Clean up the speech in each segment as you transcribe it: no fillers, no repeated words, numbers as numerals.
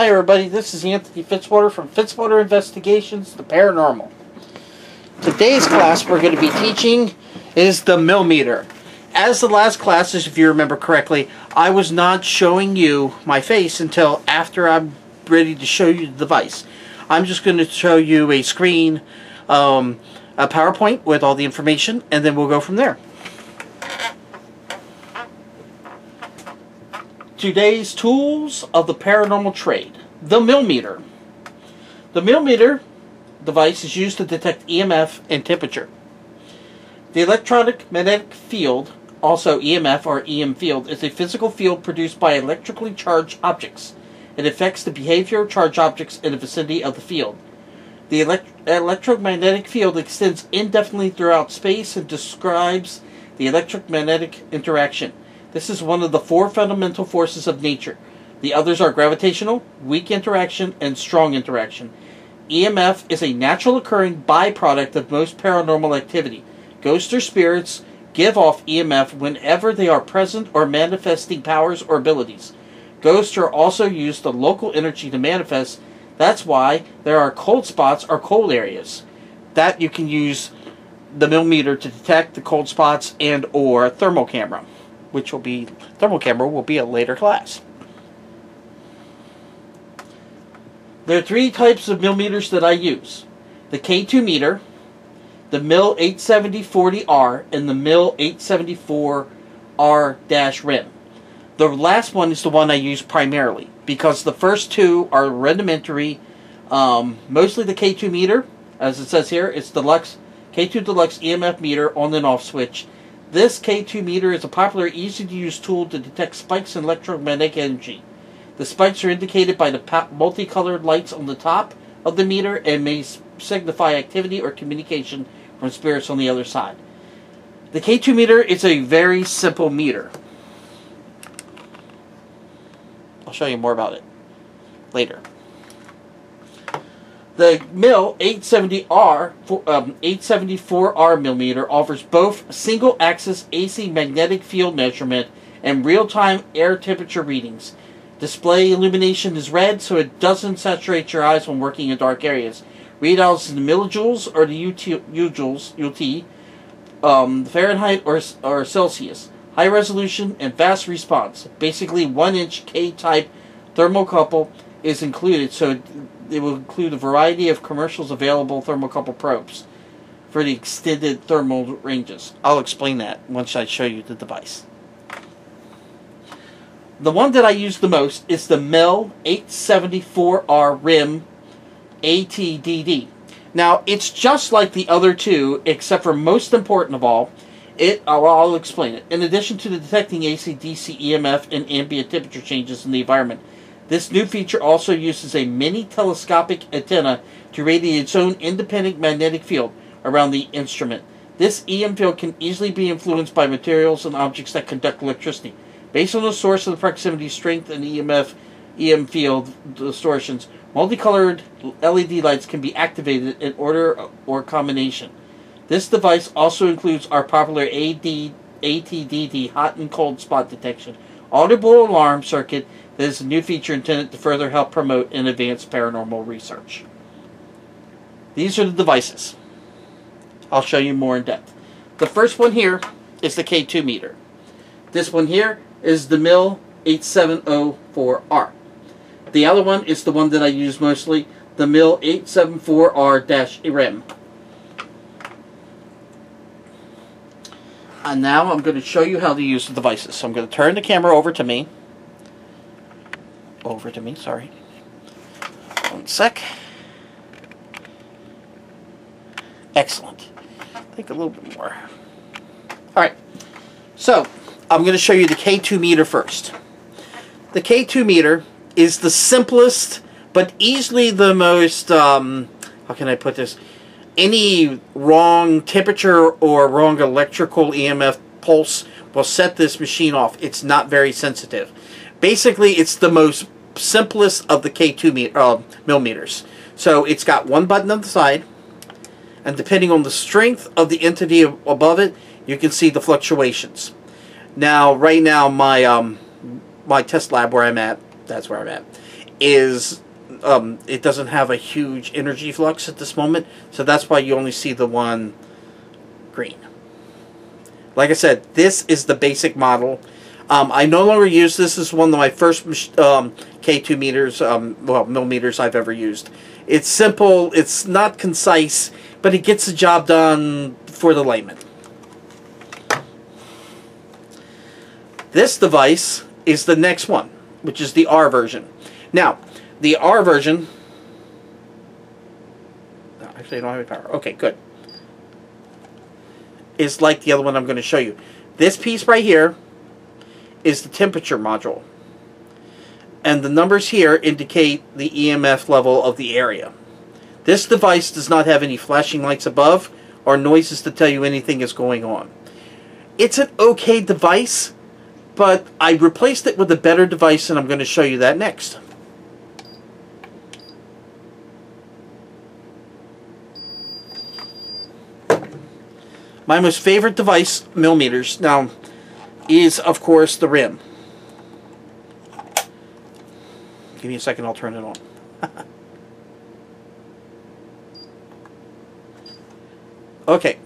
Hi everybody, this is Anthony Fitzwater from Fitzwater Investigations, the Paranormal. Today's class we're going to be teaching is the Mel Meter. As the last classes, if you remember correctly, I was not showing you my face until after I'm ready to show you the device. I'm just going to show you a screen, a PowerPoint with all the information, and then we'll go from there. Today's tools of the paranormal trade. The Mel Meter. The Mel Meter device is used to detect EMF and temperature. The electronic magnetic field, also EMF or EM field, is a physical field produced by electrically charged objects. It affects the behavior of charged objects in the vicinity of the field. The electromagnetic field extends indefinitely throughout space and describes the electromagnetic interaction. This is one of the four fundamental forces of nature. The others are gravitational, weak interaction, and strong interaction. EMF is a natural occurring byproduct of most paranormal activity. Ghosts or spirits give off EMF whenever they are present or manifesting powers or abilities. Ghosts are also used the local energy to manifest. That's why there are cold spots or cold areas. That you can use the Mel Meter to detect the cold spots and or thermal camera. Which will be, thermal camera will be a later class. There are three types of Mel Meters that I use. The K2 meter, the Mel 87040R, and the Mel 874R-RIM. The last one is the one I use primarily, because the first two are rudimentary. Mostly the K2 meter, as it says here, it's Deluxe, K2 Deluxe EMF meter on and off switch. This K2 meter is a popular, easy-to-use tool to detect spikes in electromagnetic energy. The spikes are indicated by the multicolored lights on the top of the meter and may signify activity or communication from spirits on the other side. The K2 meter is a very simple meter. I'll show you more about it later. The Mel 874R Mel Meter offers both single-axis AC magnetic field measurement and real-time air temperature readings. Display illumination is red, so it doesn't saturate your eyes when working in dark areas. Readouts in the millijoules or the UT, Fahrenheit or Celsius. High resolution and fast response. Basically, 1-inch K-type thermocouple is included, so it will include a variety of commercials available thermocouple probes for the extended thermal ranges. I'll explain that once I show you the device. The one that I use the most is the Mel 874R-RIM ATDD. Now, it's just like the other two, except for most important of all, I'll explain it. In addition to detecting AC/DC EMF and ambient temperature changes in the environment, this new feature also uses a mini telescopic antenna to radiate its own independent magnetic field around the instrument. This EM field can easily be influenced by materials and objects that conduct electricity. Based on the source of the proximity, strength, and EM field distortions, multicolored LED lights can be activated in order or combination. This device also includes our popular ATDD hot and cold spot detection audible alarm circuit. That is a new feature intended to further help promote and advance paranormal research. These are the devices. I'll show you more in depth. The first one here is the K2 meter. This one here is the Mel 8704R. The other one is the one that I use mostly, the Mel 874R-RIM. And now I'm going to show you how to use the devices. So I'm going to turn the camera over to me. Sorry. One sec. Excellent. Think a little bit more. Alright. So, I'm going to show you the K2 meter first. The K2 meter is the simplest, but easily the most, how can I put this? Any wrong temperature or wrong electrical EMF pulse will set this machine off. It's not very sensitive. Basically, it's the most simplest of the K2 Mel meters. So it's got one button on the side, and depending on the strength of the entity above it, you can see the fluctuations. Now, right now, my test lab where I'm at, that's where I'm at, is it doesn't have a huge energy flux at this moment, so that's why you only see the one green. Like I said, this is the basic model. I no longer use this. This is one of my first K2 meters, well, Mel meters I've ever used. It's simple, it's not concise, but it gets the job done for the layman. This device is the next one, which is the R version. Now, the R version... Actually, I don't have any power. Okay, good. Is like the other one I'm going to show you. This piece right here is the temperature module. And the numbers here indicate the EMF level of the area. This device does not have any flashing lights above or noises to tell you anything is going on. It's an okay device, but I replaced it with a better device, and I'm going to show you that next. My most favorite device, Mel meters, now, is of course the rim. Give me a second, I'll turn it on. Okay,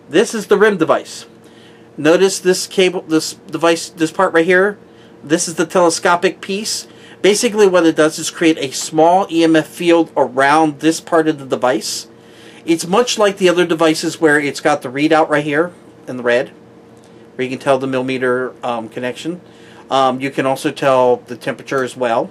this is the rim device. Notice this cable, this device, this part right here. This is the telescopic piece. Basically what it does is create a small EMF field around this part of the device. It's much like the other devices where it's got the readout right here in the red, where you can tell the Mel meter connection. You can also tell the temperature as well.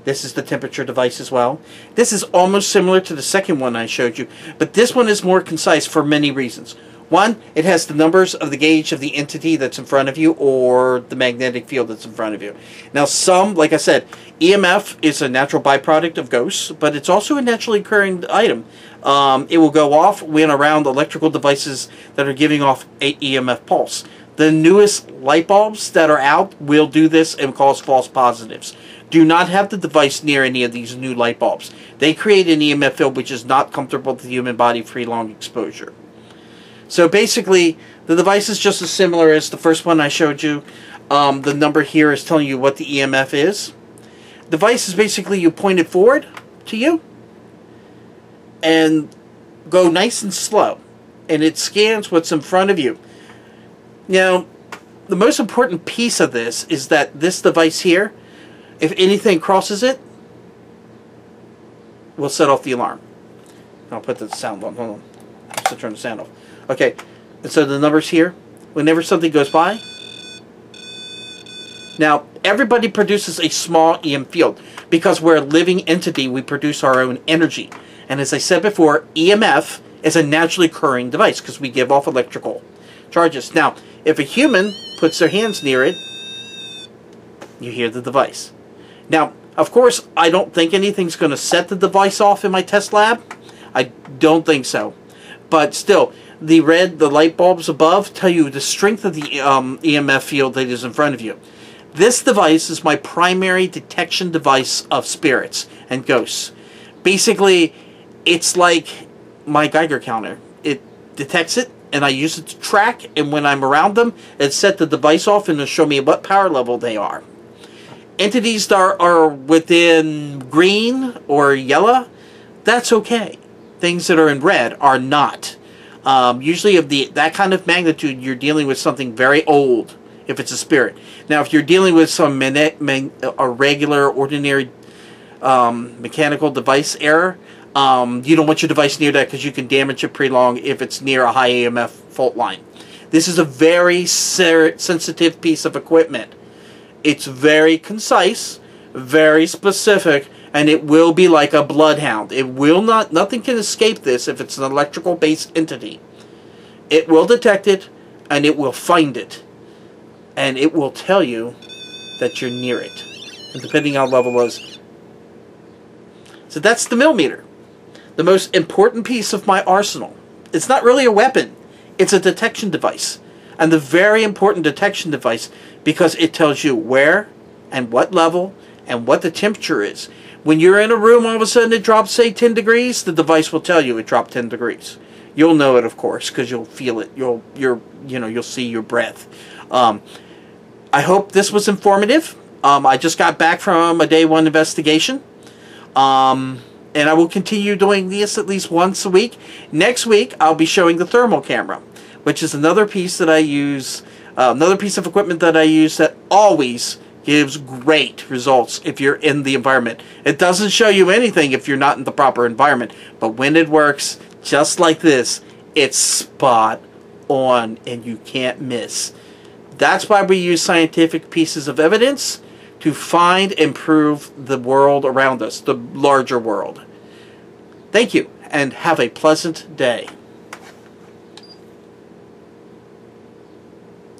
This is the temperature device as well. This is almost similar to the second one I showed you, but this one is more concise for many reasons. One, it has the numbers of the gauge of the entity that's in front of you or the magnetic field that's in front of you. Now some, like I said, EMF is a natural byproduct of ghosts, but it's also a naturally occurring item. It will go off when around electrical devices that are giving off a EMF pulse. The newest light bulbs that are out will do this and cause false positives. Do not have the device near any of these new light bulbs. They create an EMF field which is not comfortable to the human body for long exposure. So basically, the device is just as similar as the first one I showed you. The number here is telling you what the EMF is. The device is basically you point it forward to you and go nice and slow, and it scans what's in front of you. Now, the most important piece of this is that this device here, if anything crosses it, will set off the alarm. I'll put the sound on. Hold on. I have to turn the sound off. Okay, and so the numbers here, whenever something goes by. Now, everybody produces a small EM field. Because we're a living entity, we produce our own energy. And as I said before, EMF is a naturally occurring device because we give off electrical charges. Now, if a human puts their hands near it, you hear the device. Now, of course, I don't think anything's going to set the device off in my test lab. I don't think so. But still, the light bulbs above tell you the strength of the EMF field that is in front of you. This device is my primary detection device of spirits and ghosts. Basically, it's like my Geiger counter. It detects it, and I use it to track, and when I'm around them, it set the device off and it'll show me what power level they are. Entities that are within green or yellow, that's okay. Things that are in red are not. Usually of that kind of magnitude, you're dealing with something very old, if it's a spirit. Now, if you're dealing with some a regular, ordinary mechanical device error, you don't want your device near that because you can damage it pretty long if it's near a high EMF fault line. This is a very sensitive piece of equipment. It's very concise, very specific, and it will be like a bloodhound. It will not, nothing can escape this if it's an electrical based entity. It will detect it, and it will find it. And it will tell you that you're near it. And depending on level is. So that's the Mel meter. The most important piece of my arsenal. It's not really a weapon. It's a detection device. And the very important detection device because it tells you where and what level and what the temperature is. When you're in a room, all of a sudden it drops, say, 10 degrees, the device will tell you it dropped 10 degrees. You'll know it, of course, because you'll feel it. You'll see your breath. I hope this was informative. I just got back from a day one investigation. And I will continue doing this at least once a week. Next week, I'll be showing the thermal camera, which is another piece that I use, another piece of equipment that I use that always gives great results if you're in the environment. It doesn't show you anything if you're not in the proper environment, but when it works, just like this, it's spot on and you can't miss. That's why we use scientific pieces of evidence to find and prove the world around us, the larger world. Thank you, and have a pleasant day.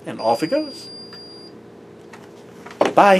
And off it goes. Bye.